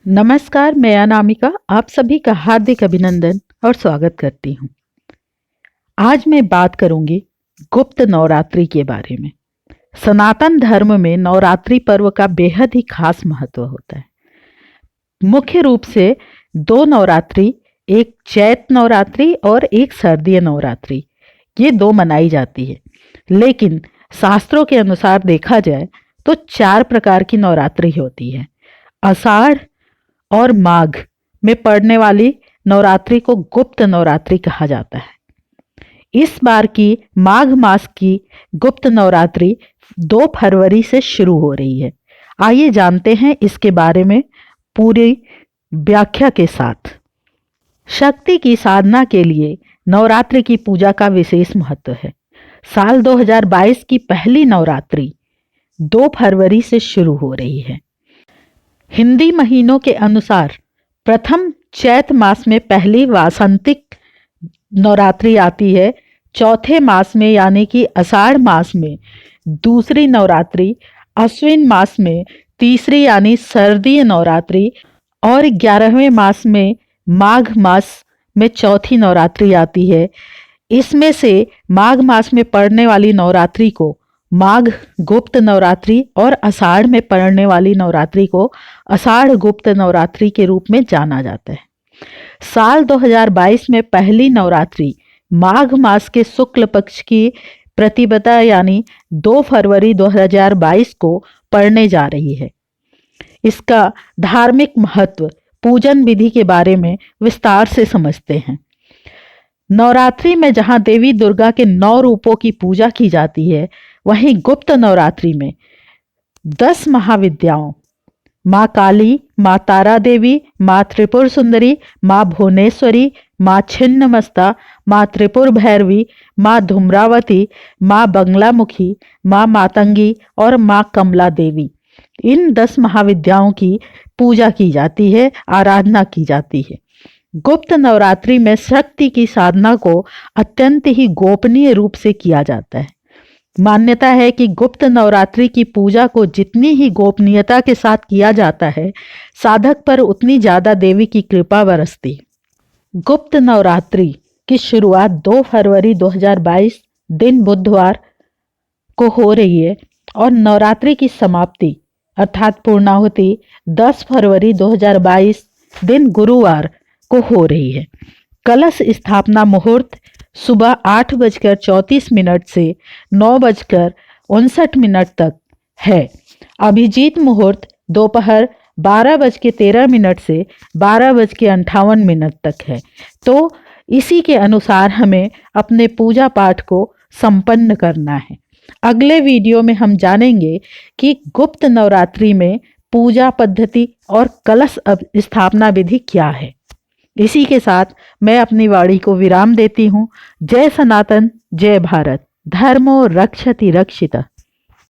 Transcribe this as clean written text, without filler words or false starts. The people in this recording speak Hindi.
नमस्कार, मैं अनामिका आप सभी का हार्दिक अभिनंदन और स्वागत करती हूँ। आज मैं बात करूंगी गुप्त नवरात्रि के बारे में। सनातन धर्म में नवरात्रि पर्व का बेहद ही खास महत्व होता है। मुख्य रूप से दो नवरात्रि, एक चैत नवरात्रि और एक शारदीय नवरात्रि, ये दो मनाई जाती है। लेकिन शास्त्रों के अनुसार देखा जाए तो चार प्रकार की नवरात्रि होती है। आषाढ़ और माघ में पड़ने वाली नवरात्रि को गुप्त नवरात्रि कहा जाता है। इस बार की माघ मास की गुप्त नवरात्रि 2 फरवरी से शुरू हो रही है। आइए जानते हैं इसके बारे में पूरी व्याख्या के साथ। शक्ति की साधना के लिए नवरात्रि की पूजा का विशेष महत्व है। साल 2022 की पहली नवरात्रि 2 फरवरी से शुरू हो रही है। हिंदी महीनों के अनुसार प्रथम चैत मास में पहली वासंतिक नवरात्रि आती है। चौथे मास में यानी कि आषाढ़ मास में दूसरी नवरात्रि, अश्विन मास में तीसरी यानी शारदीय नवरात्रि और 11वें मास में माघ मास में चौथी नवरात्रि आती है। इसमें से माघ मास में पड़ने वाली नवरात्रि को माघ गुप्त नवरात्रि और आषाढ़ में पड़ने वाली नवरात्रि को आषाढ़ गुप्त नवरात्रि के रूप में जाना जाता है। साल 2022 में पहली नवरात्रि माघ मास के शुक्ल पक्ष की प्रतिपदा यानी 2 फरवरी 2022 को पड़ने जा रही है। इसका धार्मिक महत्व, पूजन विधि के बारे में विस्तार से समझते हैं। नवरात्रि में जहां देवी दुर्गा के 9 रूपों की पूजा की जाती है, वहीं गुप्त नवरात्रि में 10 महाविद्याओं माँ काली, माँ तारा देवी, माँ त्रिपुर सुंदरी, माँ भुवनेश्वरी, माँ छिन्नमस्ता, माँ त्रिपुर भैरवी, माँ धूम्रावती, माँ बंगलामुखी, माँ मातंगी और माँ कमला देवी, इन 10 महाविद्याओं की पूजा की जाती है, आराधना की जाती है। गुप्त नवरात्रि में शक्ति की साधना को अत्यंत ही गोपनीय रूप से किया जाता है। मान्यता है कि गुप्त नवरात्रि की पूजा को जितनी ही गोपनीयता के साथ किया जाता है, साधक पर उतनी ज्यादा देवी की कृपा बरसती। गुप्त नवरात्रि की शुरुआत 2 फरवरी 2022 दिन बुधवार को हो रही है और नवरात्रि की समाप्ति अर्थात पूर्णाहुति 10 फरवरी 2022 दिन गुरुवार को हो रही है। कलश स्थापना मुहूर्त सुबह 8:34 से 9:59 तक है। अभिजीत मुहूर्त दोपहर 12:13 से 12:58 तक है। तो इसी के अनुसार हमें अपने पूजा पाठ को संपन्न करना है। अगले वीडियो में हम जानेंगे कि गुप्त नवरात्रि में पूजा पद्धति और कलश स्थापना विधि क्या है। इसी के साथ मैं अपनी वाणी को विराम देती हूँ। जय सनातन, जय भारत, धर्मो रक्षति रक्षिता।